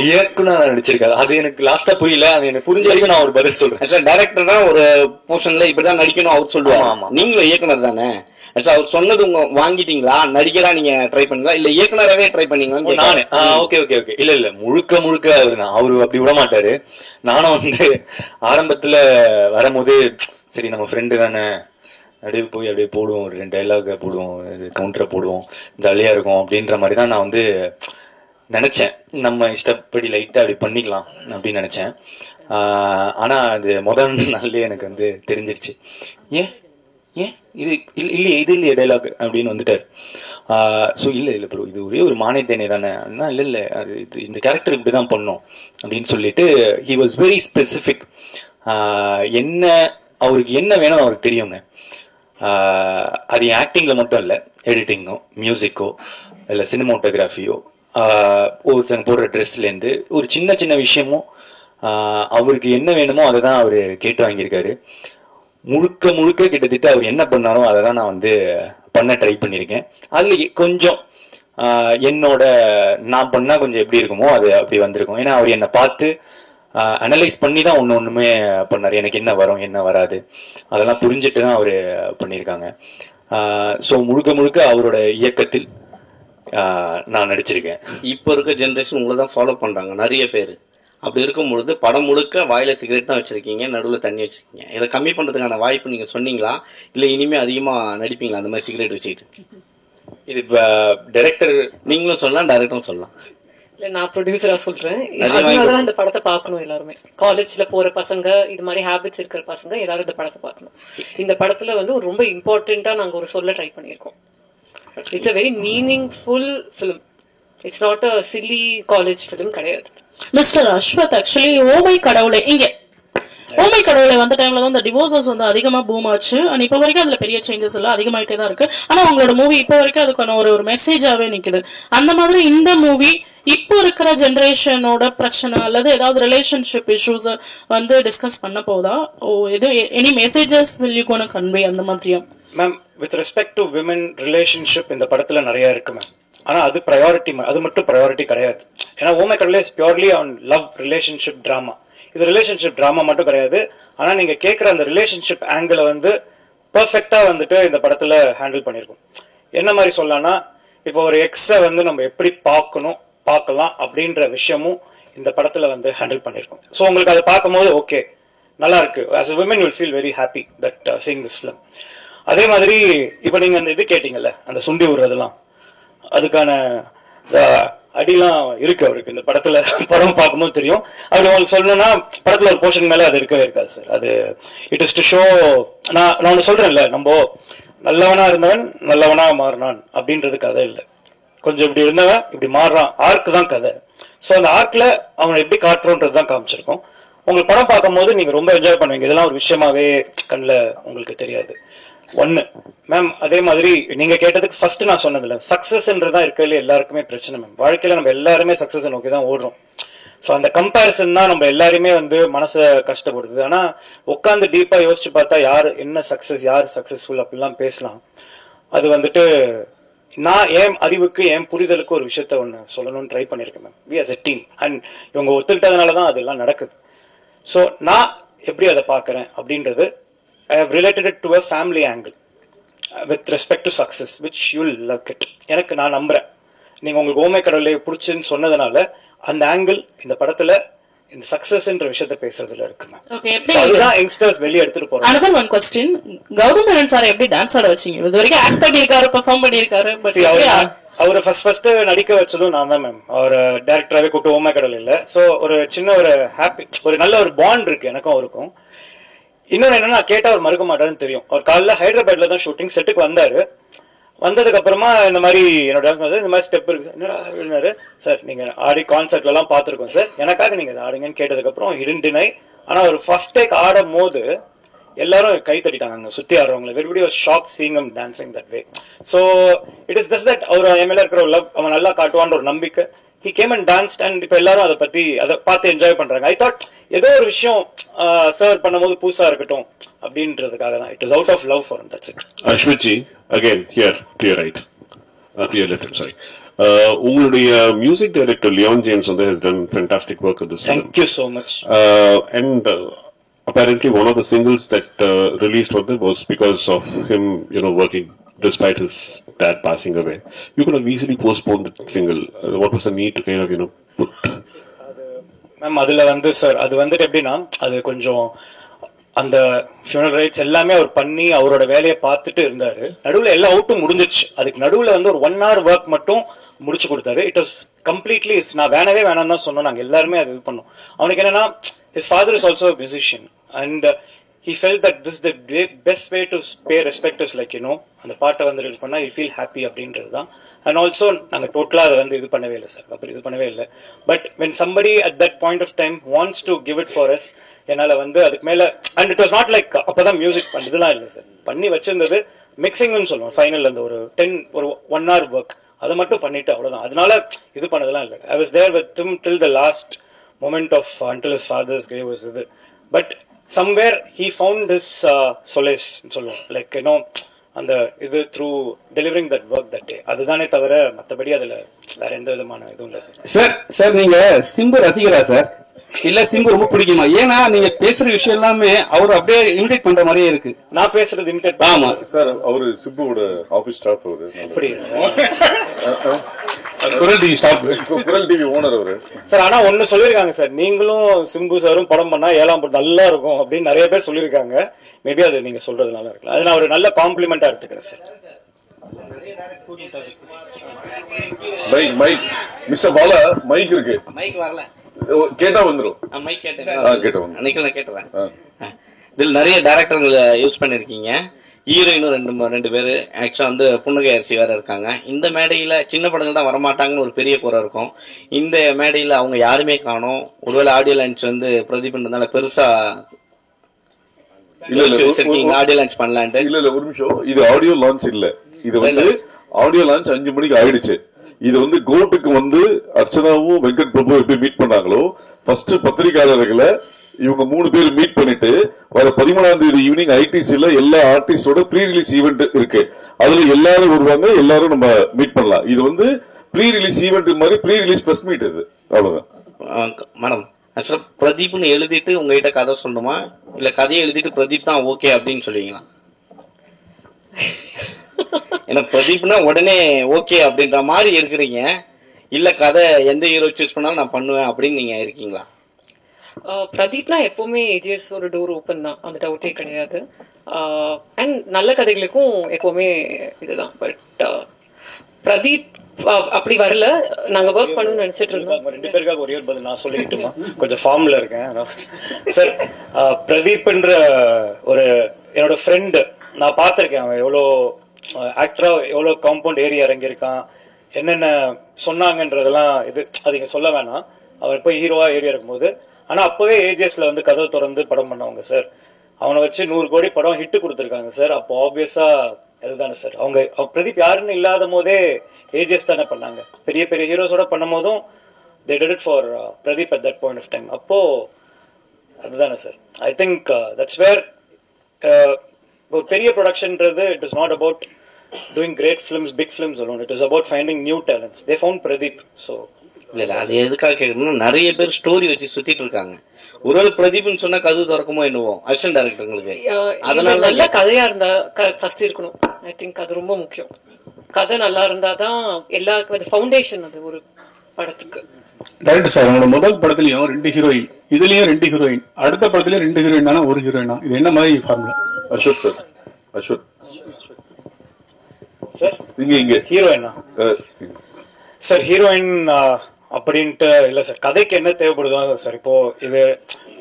இயக்குனர் நடிச்சிருக்காரு. அது எனக்கு லாஸ்டா புரியல, அது எனக்கு புரிஞ்ச வரைக்கும் நான் ஒரு பதில் சொல்றேன்.
டைரக்டர் தான் ஒரு போர்ஷன்ல இப்படிதான் நடிக்கணும் அவர் சொல்லுவாங்க. நீங்களும் இயக்குனர் தானே, அவர் சொன்னது உங்க வாங்கிட்டீங்களா? நடிகரா நீங்க ட்ரை பண்ணீங்களா இல்ல இயக்குனராவே ட்ரை பண்ணீங்களா?
நானு ஓகே ஓகே ஓகே இல்ல முழுக்க அவரு தான். அவரு அப்படி விட மாட்டாரு. நானும் ஆரம்பத்துல வரும்போது சரி நம்ம ஃப்ரெண்டு தானே, அப்படியே போய் அப்படியே போடுவோம், 2 டைலாக் போடுவோம், கவுண்டரை போடுவோம், ஜாலியா இருக்கும் அப்படின்ற மாதிரி தான் நான் நினைச்சேன். நம்ம இஷ்டப்படி லைட்டா அப்படி பண்ணிக்கலாம் அப்படின்னு நினைச்சேன். ஆனா அது முதல் நாள்லயே எனக்கு தெரிஞ்சிருச்சு. ஏன் இது இல்லையே, இது இல்லையே டைலாக் அப்படின்னு வந்துட்டாரு. ஸோ இல்லை ப்ரோ, இது ஒரே ஒரு மானியத்தேனே தானே. அண்ணா இல்லை அது இந்த கேரக்டர் இப்படி தான் பண்ணோம் அப்படின்னு சொல்லிட்டு ஹி வாஸ் வெரி ஸ்பெசிஃபிக். என்ன அவருக்கு என்ன வேணும் அவருக்கு தெரியுங்க. அது ஆக்டிங்ல மட்டும் இல்லை, எடிட்டிங்கோ, மியூசிக்கோ, இல்லை சினிமோட்டோகிராஃபியோ, ஒருத்தங்க போடுற ட்ரெஸ்லேருந்து ஒரு சின்ன விஷயமும் அவருக்கு என்ன வேணுமோ அதை தான் அவர் கேட்டு வாங்கியிருக்காரு. முழுக்க கிட்டத்தட்ட அவர் என்ன பண்ணாரோ அதை தான் நான் பண்ண ட்ரை பண்ணியிருக்கேன். அதுல கொஞ்சம் நான் பண்ணா கொஞ்சம் எப்படி இருக்குமோ அது அப்படி வந்திருக்கும். ஏன்னா அவர் என்னை பார்த்து அனலைஸ் பண்ணி தான் ஒண்ணுமே பண்ணாரு. எனக்கு என்ன வரும் என்ன வராது அதெல்லாம் புரிஞ்சுட்டு தான் அவரு பண்ணியிருக்காங்க. ஸோ முழுக்க அவரோட இயக்கத்தில் நான் நடிச்சிருக்கேன்.
இப்போ இருக்க ஜென்ரேஷன் உங்களை தான் ஃபாலோ பண்றாங்க நிறைய பேர். அப்படி இருக்கும் பொழுது படம் முழுக்க வாயில சிகரெட் தான் வச்சிருக்கீங்க, நடுவில் தண்ணி வச்சிருக்கீங்க. இதை கம்மி பண்றதுக்கான வாய்ப்பு நீங்க சொன்னீங்களா இல்ல இனிமே அதிகமா நடிப்பீங்களா அந்த மாதிரி சிகரெட் வச்சுக்கிட்டு?
இது டைரக்டர்
நீங்களும் சொல்லலாம், டைரக்டரும் சொல்லலாம்.
இல்ல நான் ப்ரொடியூசரா சொல்றேன். அதனாலதான் இந்த படத்தை பார்க்கணும் எல்லாருமே. காலேஜ்ல போற பசங்க, இது மாதிரி ஹேபிட்ஸ் இருக்கிற பசங்க எல்லாரும் இந்த படத்தை பார்க்கணும். இந்த படத்துல ஒரு ரொம்ப இம்பார்ட்டண்டா நாங்க ஒரு சொல்ல ட்ரை பண்ணியிருக்கோம். It's a very meaningful film. It's not a silly college film கிடையாது.
மிஸ்டர் அஸ்வத், ஆக்சுவலி ஓமை கடவுளே ஓமை கடவுளை வந்த டைம்ல தான் இந்த டிவோர்சஸ் அதிகமா பூம் ஆச்சு. அண்ட் இப்போ வரைக்கும் அதுல பெரிய சேஞ்சஸ் எல்லாம் அதிகமாயிட்டே தான் இருக்கு. ஆனா உங்களோட மூவி இப்போ வரைக்கும் அதுக்கான ஒரு மெசேஜாவே நிக்குது. அந்த மாதிரி இந்த மூவி இப்போ இருக்கிற ஜெனரேஷனோட பிரச்சனை அல்லது ஏதாவது ரிலேஷன்ஷிப் இஷ்யூஸ் டிஸ்கஸ் பண்ண போதா? Any messages will you gonna convey அந்த மாதிரியா?
Ma'am, with respect to women relationship இந்த படத்துல நிறைய இருக்கு மேம். ஆனா அது ப்ரையாரிட்டி, அது மட்டும் ப்ரையாரிட்டி கிடையாது. ஏன்னா ஓமை கடவுளே is purely on love relationship drama. இது ரிலேஷன்ஷிப் டிராமா மட்டும் கிடையாது. ஆனா நீங்க கேட்கிற அந்த ரிலேஷன்ஷிப் ஆங்கிளை பெர்ஃபெக்டா இந்த படத்துல ஹேண்டில் பண்ணிருக்கோம். என்ன மாதிரி சொல்லலாம்னா, இப்போ ஒரு எக்ஸை நம்ம எப்படி பார்க்கலாம் அப்படின்ற விஷயமும் இந்த படத்துல ஹேண்டில் பண்ணிருக்கோம். ஸோ உங்களுக்கு அதை பார்க்கும்போது ஓகே நல்லா இருக்கு. as a women you will feel very happy that seeing this film. அதே மாதிரி இப்ப நீங்க அந்த இது கேட்டீங்கல்ல, அந்த சுண்டி விடுறதெல்லாம், அதுக்கான அடிலாம் இருக்கு அவருக்கு இந்த படத்துல. படம் பார்க்கும்போது தெரியும். அப்படி உங்களுக்கு சொல்லணும்னா படத்துல ஒரு போர்ஷன் மேல அது இருக்கவே இருக்காது சார். அது இட் இஸ் டு ஷோ. நான் ஒன்று சொல்றேன்ல, நம்ம நல்லவனா இருந்தவன் நல்லவனா மாறினான் அப்படின்றது கதை இல்லை. கொஞ்சம் இப்படி இருந்தவன் இப்படி மாறுறான், ஆர்க் தான் கதை. ஸோ அந்த ஆர்க்ல அவனை எப்படி காட்டுறோன்றது தான் காமிச்சிருக்கோம். உங்களுக்கு படம் பார்க்கும்போது நீங்க ரொம்ப என்ஜாய் பண்ணுவீங்க. இதெல்லாம் ஒரு விஷயமாவே கண்ணில் உங்களுக்கு தெரியாது. ஒண்ணு மேம். அதே மாதிரி நீங்க கேட்டதுக்கு ஃபர்ஸ்ட் நான் சொன்னதுல சக்சஸ்ன்றதான் இருக்கிறதுல எல்லாருக்குமே பிரச்சனை மேம். வாழ்க்கையில நம்ம எல்லாருமே சக்சஸ் நோக்கி தான் ஓடுறோம். ஸோ அந்த கம்பேரிசன் தான் நம்ம எல்லாருமே வந்து மனசை கஷ்டப்படுது. ஆனா உட்காந்து டீப்பா யோசிச்சு பார்த்தா யார் என்ன சக்சஸ், யார் சக்சஸ்ஃபுல் அப்படிலாம் பேசலாம். அது வந்துட்டு நான் என் அறிவுக்கு என் புரிதலுக்கு ஒரு விஷயத்த ஒன்று சொல்லணும்னு ட்ரை பண்ணியிருக்கேன் ma'am. We as a team and இவங்க ஒத்துக்கிட்டதுனால தான் அதெல்லாம் நடக்குது. ஸோ நான் எப்படி அதை பார்க்குறேன் அப்படின்றது I have related it to a family angle with respect to success, which you'll like it. எனக்கு நான் நம்புறேன். நீங்க உங்களுக்கு ஓமை கடவுளை பிடிச்சுன்னு சொன்னதுனால அந்த ஆங்கிள் இந்த படத்துல இந்த சக்சஸ்ன்ற விஷயத்தை பேசுறதுல இருக்குங்க. அதுதான் யங்ஸ்டர்ஸ் வெளியே எடுத்துட்டு போறாங்க.
another one question, Gautham Menon sir எப்படி டான்ஸ் ஆட வச்சீங்க? இது வரைக்கும் ஆக்ட் பண்ணிருக்காரு, பெர்ஃபார்ம் பண்ணிருக்காரு, பட்
அவரை ஃபர்ஸ்ட் நடிக்க வச்சதும் நான் தான் மேம். அவர் டைரக்டராகவே கூப்பிட்டு ஓமை கடவுள் இல்லை. ஸோ ஒரு சின்ன ஒரு ஹாப்பி, ஒரு நல்ல ஒரு பாண்ட் இருக்கு எனக்கும் அவருக்கும். இன்னொன்னு என்னன்னா, கேட்டா அவர் மறுக்க மாட்டாருன்னு தெரியும். அவர் காலைல ஹைதராபாத்ல தான் ஷூட்டிங் செட்டுக்கு வந்தாரு. வந்ததுக்கு அப்புறமா இந்த மாதிரி என்னோட டான்ஸ் இந்த மாதிரி ஸ்டெப் இருக்கு என்னடா சார், நீங்க ஆடி கான்சர்ட்ல எல்லாம் பாத்துருக்கோம் சார், எனக்காக நீங்க ஆடுங்கன்னு கேட்டதுக்கு அப்புறம் டினை. ஆனா ஒரு ஃபர்ஸ்ட் டேக் ஆடும் போது எல்லாரும் கை தட்டிட்டாங்க சுத்தி ஆடுறவங்க. everybody was shocked seeing him dancing that way. So it is just that அவர் என் மேல இருக்கிற ஒரு லவ், அவன் நல்லா காட்டுவான்ற ஒரு நம்பிக்கை. he came and danced and இப்ப எல்லாரும் அதை பார்த்து என்ஜாய் பண்றாங்க. ஐ தாட் ஏதோ ஒரு விஷயம் சர்வ் பண்ணும்போது புதுசா இருக்கட்டும் அப்படின்றதுக்காக தான். It is out of love for him, that's it.
Aswithji again here to your right, to your left, sorry. உங்களுடைய மியூசிக் டைரக்டர் லியோன் ஜேம்ஸ் வந்து has done fantastic work with this film.
Thank you so much.
And apparently one of the singles that released was because of him, working despite his dad passing away. You could have easily postponed the single. What was the need to kind of put?
Ma'am அதுல வந்து sir அது வந்துட்டு எப்படின்னா, அது கொஞ்சம் அந்த funeral rights எல்லாமே அவர் பண்ணி அவரோட வேலையை பார்த்துட்டு இருந்தாரு. நடுவுல எல்லா அவுட்டும் முடிஞ்சிச்சு. அதுக்கு நடுவுல வந்து ஒரு 1 hour ஒர்க் மட்டும் முடிச்சு கொடுத்தாரு. இட் வாஸ் கம்ப்ளீட்லி, நான் வேணவே வேணாம் தான் சொன்னோம். நாங்க எல்லாருமே அது இது பண்ணோம். அவனுக்கு என்னன்னா, his father is also a musician and he felt that this is the best way to pay respect is like அந்த பாட்டை வந்து ரிலீஸ் பண்ணா you feel happy அப்படின்றது தான். அண்ட் ஆல்சோ நாங்கள் டோட்டலாக அதை வந்து இது பண்ணவே இல்லை சார், அப்புறம் இது பண்ணவே இல்லை. But when somebody at that point of time wants to give it for us, என்னால் வந்து அதுக்கு மேலே, and it was not like அப்போதான் மியூசிக் பண்ணுறதுலாம் இல்லை சார். பண்ணி வச்சிருந்தது மிக்சிங்னு சொல்லுவோம். ஃபைனல் அந்த ஒரு 1 hour ஒர்க் அதை மட்டும் பண்ணிட்டு அவ்வளோதான். அதனால இது பண்ணதெல்லாம் இல்லை. I was there with him till the last moment of until his father's grave was இது. But somewhere he found his solace சொல்லுவோம், லைக் அந்த இது through delivering that work that day. அதுதானே தவிர மற்றபடி அதுல வேற எந்த விதமான இதுவும் இல்லை
சார். சார் நீங்க சிம்பு ரசிகரா சார், இல்ல சிம்பு ரொம்ப பிடிக்குமா? ஏன்னா நீங்க பேசுற விஷயம் எல்லாமே அவர் அப்படியே இமிடேட் பண்ற மாதிரியே இருக்கு.
நான் பேசுறது இமிடேட்?
ஆமா
சார், அவரு சிம்புவோட ஆபீஸ் ஸ்டாஃப் அவரு.
அப்படி
குரல் டிவி ஸ்டாஃப், குரல் டிவி ஓனர் அவரு
சார். ஆனா ஒன்னு சொல்லிருக்காங்க சார், நீங்களும் சிம்பு சாரும் படம் பண்ணா 7ஆம் படம் நல்லா இருக்கும் அப்படின்னு நிறைய பேர் சொல்லியிருக்காங்க. மேபி அது நீங்க சொல்றதுனால இருக்கலாம். அது நான் ஒரு நல்ல காம்ப்ளிமெண்டா எடுத்துக்கிறேன் sir.
Mike mister Bala, mike இருக்கு.
மைக் வரல,
கேட்டா வந்துரும்.
மைக் கேட்டேன், அன்னைக்கு நான் கேட்டுறேன். இதில் நிறைய டேரக்டர்கள் யூஸ் பண்ணிருக்கீங்க. ஹீரோயினும் 2 பேர் ஆக்சுவலா வந்து புன்னகை அரிசி வேற இருக்காங்க. இந்த மேடையில சின்ன படங்கள் தான் வரமாட்டாங்கன்னு ஒரு பெரிய குறை இருக்கும். இந்த மேடையில அவங்க யாருமே காணோம். ஒருவேளை ஆடியோ லான்ச் வந்து பிரதீப்ன்றதுனால பெருசா ஆடியோ லான்ச் பண்ணலான்ட்டு.
இல்ல ஒரு நிமிஷம், இது ஆடியோ லான்ச் இல்ல. இது வந்து ஆடியோ லான்ச் 5 மணிக்கு ஆயிடுச்சு. இது வந்து கோட்டுக்கு வந்து அர்ச்சனாவும் வெங்கட் பிரபு எப்படி மீட் பண்ணாங்களோ, ஃபர்ஸ்ட் பத்திரிகையாளர்களை இவங்க 3 பேர் மீட் பண்ணிட்டு வர 13ஆம் தேதி ஈவினிங் ஐடிசில எல்லா ஆர்டிஸ்டோட ப்ரீ ரிலீஸ் ஈவெண்ட் இருக்கு. அதுல எல்லாரும் வருவாங்க, எல்லாரும் நம்ம மீட் பண்ணலாம். இது வந்து ப்ரீ ரிலீஸ் ஈவெண்ட் மாதிரி ப்ரீ ரிலீஸ் பிரஸ் மீட் இது, அவ்வளவுதான்.
மேடம், பிரதீப்னு எழுதிட்டு உங்ககிட்ட கதை சொல்லணுமா, இல்ல கதையை எழுதிட்டு பிரதீப் தான் ஓகே அப்படின்னு சொல்லுவீங்களா? ஏன்னா பிரதீப்னா உடனே ஓகே அப்படின்ற மாதிரி இருக்கிறீங்க, இல்ல கதை எந்த ஹீரோ சூஸ் பண்ணாலும் நான் பண்ணுவேன் அப்படின்னு நீங்க இருக்கீங்களா?
பிரதீப்னா எப்பவுமே ஏஜிஎஸ் ஒரு டோர் ஓப்பன் தான், அந்த டவுட்டே கிடையாது. அண்ட் நல்ல கதைகளுக்கும் எப்பவுமே இதுதான். பட் பிரதீப் அப்படி வரல, நாங்க ஒர்க் பண்ணணும்னு நினைச்சிட்டு இருந்தோம்.
2 பேருக்காக ஒரே ஒரு பதில் நான் சொல்லிக்கிட்டுமா, கொஞ்சம் ஃபார்ம்ல இருக்கேன் சார். பிரதீப்ன்ற ஒரு என்னோட ஃப்ரெண்டு, நான் பார்த்திருக்கேன். அவன் எவ்வளோ ஆக்டரா எவ்வளோ காம்பவுண்ட் ஏரியா இறங்கியிருக்கான், என்னென்ன சொன்னாங்கன்றதெல்லாம் இது அது இங்க சொல்ல வேணாம். அவர் போய் ஹீரோவா ஏரியா இருக்கும்போது ஆனா அப்பவே ஏஜிஎஸ்ல வந்து கதவு திறந்து படம் பண்ணவங்க சார். அவனை வச்சு 100 கோடி படம் ஹிட் கொடுத்துருக்காங்க சார். அப்போ ஆப்வியஸா அதுதானே சார். அவங்க பிரதீப் யாருன்னு இல்லாத போதே ஏஜிஎஸ் தானே பண்ணாங்க. பெரிய பெரிய ஹீரோஸோட பண்ணும் போதும் they did it for Pradeep at that point of time. அப்போ அதுதானே சார். ஐ திங்க் தட்ஸ் வேர் ஒரு பெரிய ப்ரொடக்ஷன்ன்றது it is not about doing great films, big films alone. It is about finding new talents. They found Pradeep. So
இல்ல அது எதுக்காக கேட்கணும்னா நிறைய பேர் ஸ்டோரி வச்சு சுத்திட்டு இருக்காங்க. ஒருவேளை பிரதீப்னு சொன்னா கதவு திறக்குமோ என்னவோ அசிஸ்டன்ட் டைரக்டர்களுக்கு.
அதனால நல்ல கதையா இருந்தா ஃபர்ஸ்ட் இருக்கணும். ஐ திங்க் அது ரொம்ப முக்கியம். கதை நல்லா இருந்தாதான் எல்லாருக்கும் ஃபவுண்டேஷன் அது ஒரு படத்துக்கு.
டைரக்டர் சார், உங்களோட முதல் படத்துலயும் 2 ஹீரோயின், இதுலயும் 2 ஹீரோயின், அடுத்த படத்துலயும் 2 ஹீரோயினா 1 ஹீரோயினா, இது என்ன மாதிரி formula?
Ashok sir, Ashok
sir
இங்க
ஹீரோயினா சார்? ஹீரோயின் அப்படின்ட்டு இல்ல சார். கதைக்கு என்ன தேவைப்படுதோ சார். இப்போ இது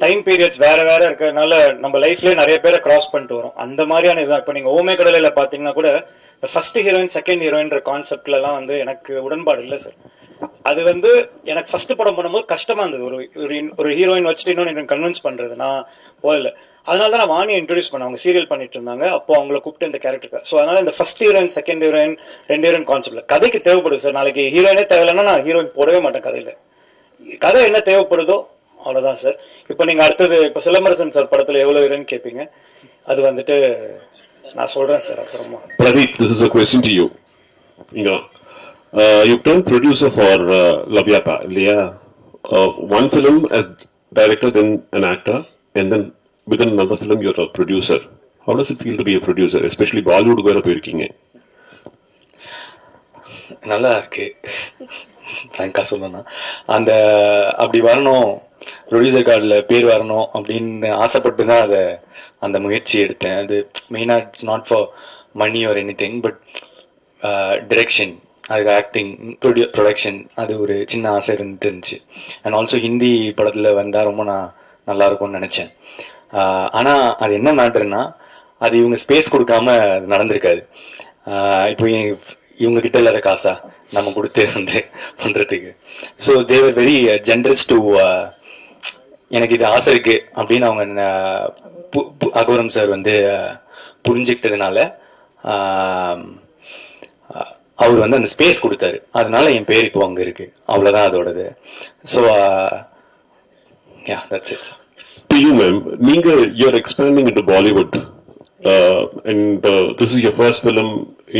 டைம் பீரியட்ஸ் வேற வேற இருக்கிறதுனால நம்ம லைஃப்லயே நிறைய பேரை கிராஸ் பண்ணிட்டு வரும். அந்த மாதிரியான இதுதான். இப்போ நீங்க ஓமே கடலையில பாத்தீங்கன்னா கூட ஃபர்ஸ்ட் ஹீரோயின் செகண்ட் ஹீரோயின்ற கான்செப்ட்ல எல்லாம் வந்து எனக்கு உடன்பாடு இல்லை சார். அது வந்து எனக்கு ஃபர்ஸ்ட் படம் பண்ணும்போது கஷ்டமா இருந்தது. ஒரு ஹீரோயின் வச்சுட்டு இன்னொன்று கன்வின்ஸ் பண்றது நான் போகல. அதனால தான் நான் வாணியை இன்ட்ரோடியூஸ் பண்ண. அவங்க சீரியல் பண்ணிட்டு இருந்தாங்க. அப்போ அவங்கள கூப்பிட்டு இந்த கேரக்டருக்கு. ஸோ அதனால இந்த first heroine second heroine 2 heroine கான்செப்ட்ல கதைக்கு தேவைப்படுது சார். நாளைக்கு ஹீரோயினே தேவையில்லைன்னா நான் ஹீரோயின் போடவே மாட்டேன் கதையில. கதை என்ன தேவைப்படுதோ அவ்வளவுதான் சார். இப்போ நீங்க அடுத்தது இப்போ சிலம்பரசன் சார் படத்துல எவ்வளவு ஹீரோயின் கேட்பீங்க, அது வந்துட்டு நான் சொல்றேன் சார் அப்புறமா.
Pradeep, this is a question to you. You've turned producer for Labyata, இல்லையா? One film as director, then an actor, and then within another film you're a producer. How does it feel to be a producer, especially Bollywood வேற போயிருக்கீங்க?
நல்லா இருக்கு. ஃப்ராங்கா சொல்லணும்னா அந்த அப்படி வரணும், producer கார்டில் பேர் வரணும் அப்படின்னு ஆசைப்பட்டு தான் அதை அந்த முயற்சி எடுத்தேன். அது மெயினாக it's not for money or anything, but direction, அதுக்கு ஆக்டிங், ப்ரொடக்ஷன், அது ஒரு சின்ன ஆசை இருந்துச்சு. அண்ட் ஆல்சோ ஹிந்தி படத்தில் வந்தால் ரொம்ப நல்லா இருக்கும்னு நினச்சேன். ஆனால் அது என்ன மேட்டர்னா, அது இவங்க ஸ்பேஸ் கொடுக்காம நடந்திருக்காது. இப்போ இவங்க கிட்ட இல்லாத காசா நம்ம கொடுத்து வந்து பண்றதுக்கு. So they were very generous to எனக்கு இது ஆசை இருக்கு அப்படின்னு அவங்க அகோரம் சார் வந்து புரிஞ்சுக்கிட்டதுனால அவர் வந்து அந்த ஸ்பேஸ் கொடுத்தாரு. அதனால என் பேர் இப்போ அங்க இருக்கு. அவ்வளவுதான் அதோடது. So that's it.
To you, ma'am, you're expanding into Bollywood, and this is your first film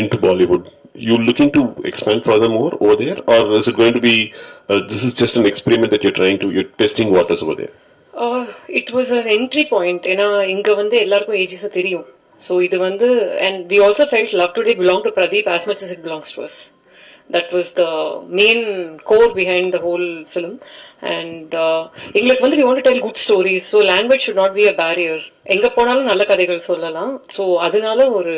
into Bollywood. You looking to expand furthermore over there, or is it going to be this is just an experiment that you're testing waters over there?
It was an entry point. ஏன்னா இங்க வந்து எல்லாருக்கும் age is தெரியும். So இது வந்து and we also felt Love Today belonged to Pradeep as much as it belongs to us. That was the main core behind the whole film. And எங்களுக்கு வந்து we want to tell good stories, so language should not be a barrier. எங்க போனாலும் நல்ல கதைகள் சொல்லலாம். So அதனால ஒரு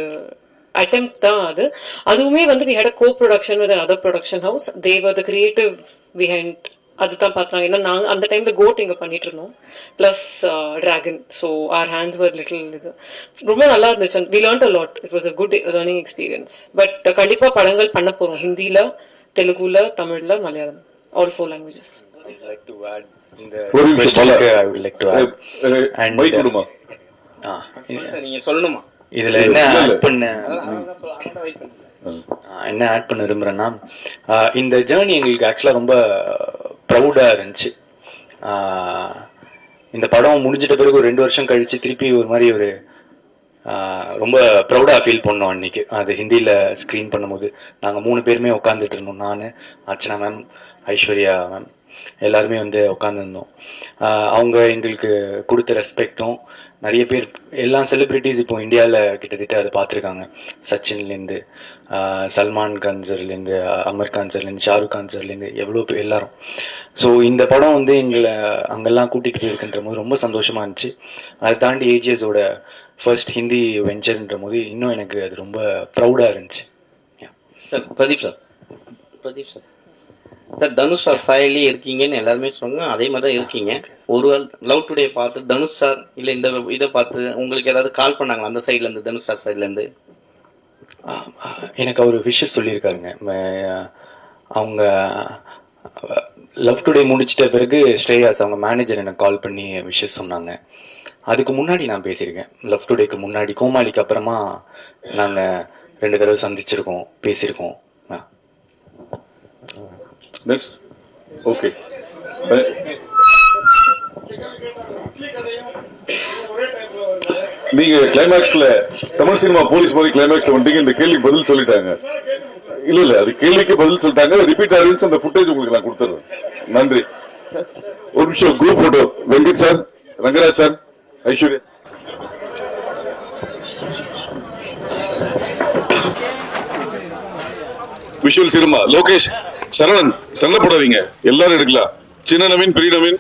attempt தான் அது. அதுவுமே வந்து we had a co-production with another production house. They were the creative behind. அதுதான் பார்த்தாங்க. ஏன்னா நாங்கள் அந்த டைம்ல கோட் இங்கே பண்ணிட்டு இருந்தோம், plus dragon. So our hands were little இது ரொம்ப நல்லா இருந்துச்சு. We learned a lot. It was a good learning experience. But கண்டிப்பாக படங்கள் பண்ண போகிறோம் ஹிந்தியில், தெலுங்குல, தமிழ்ல, மலையாளம், ஆல் 4 languages.
நீங்க சொல்லணுமா
இதுல என்ன ஆட் பண்ண விரும்புறேன்னா, இந்த ஜேர்னி எங்களுக்கு ஆக்சுவலா ரொம்ப ப்ரௌடா இருந்துச்சு. இந்த படம் முடிஞ்சிட்ட பிறகு ஒரு 2 வருஷம் கழிச்சு திருப்பி ஒரு மாதிரி ஒரு ரொம்ப ப்ரௌடா ஃபீல் பண்ணோம் அன்னைக்கு. அது ஹிந்தியில ஸ்கிரீன் பண்ணும்போது நாங்கள் 3 பேருமே உட்காந்துட்டு இருந்தோம். நான், அர்ச்சனா மேம், ஐஸ்வர்யா மேம் எல்லாருமே வந்து உட்காந்துருந்தோம். அவங்க எங்களுக்கு கொடுத்த ரெஸ்பெக்டும், நிறைய பேர் எல்லா செலிபிரிட்டிஸ் இப்போ இந்தியாவில் கிட்டத்தட்ட அதை பார்த்துருக்காங்க. சச்சின்லேருந்து, சல்மான் கான் சார்லேருந்து, அமர் கான் சார்லேருந்து, ஷாருக் கான் சார்லேருந்து எவ்வளோ பேர் எல்லாரும். ஸோ இந்த படம் வந்து எங்களை அங்கெல்லாம் கூட்டிகிட்டு போயிருக்குன்ற போது ரொம்ப சந்தோஷமாக இருந்துச்சு. அதை தாண்டி ஏஜிஎஸோட ஃபர்ஸ்ட் ஹிந்தி வெஞ்சர்ன்ற போது இன்னும் எனக்கு அது ரொம்ப ப்ரௌடாக இருந்துச்சு.
Sir Pradeep sir Dhanush sir சாயலே இருக்கீங்கன்னு எல்லாருமே சொன்னாங்க. அதே மாதிரி தான் இருக்கீங்க. ஒரு லவ் டுடே பார்த்து தனுஷ் சார் இல்லை இந்த இதை பார்த்து உங்களுக்கு ஏதாவது கால் பண்ணாங்களா அந்த சைட்ல இருந்து, தனுஷ் சார் சைட்ல இருந்து?
எனக்கு அவர் விஷஸ் சொல்லியிருக்காருங்க. அவங்க லவ் டுடே முடிச்சிட்ட பிறகு ஸ்ரேயாஸ் அவங்க மேனேஜர் எனக்கு கால் பண்ணி விஷஸ் சொன்னாங்க. அதுக்கு முன்னாடி நான் பேசியிருக்கேன். லவ் டுடேக்கு முன்னாடி கோமாளிக்கு அப்புறமா நாங்கள் 2 தடவை சந்திச்சிருக்கோம், பேசியிருக்கோம்.
Next okay. நீங்க கிளைமேக்ஸ்ல தமிழ் சினிமா போலீஸ் மாதிரி கிளைமேக்ஸ்ல வந்துட்டீங்க. இந்த கேள்விக்கு பதில் சொல்லிட்டாங்க. இல்ல அது கேள்விக்கு பதில் சொல்லிட்டாங்க. ரிப்பீட் ஆடியன்ஸ் அந்த ஃபுட்டேஜ் உங்களுக்கு நான் கொடுத்துறேன். நன்றி. ஒரு நிமிஷம் group photo. Venkat sir, Rangaraj sir, Aishwarya. Visual cinema Lokesh, Saravanan, சண்டை போடாதீங்க, எல்லாரும் எடுக்கலாம். சின்ன நவீன், பெரிய நவீன்,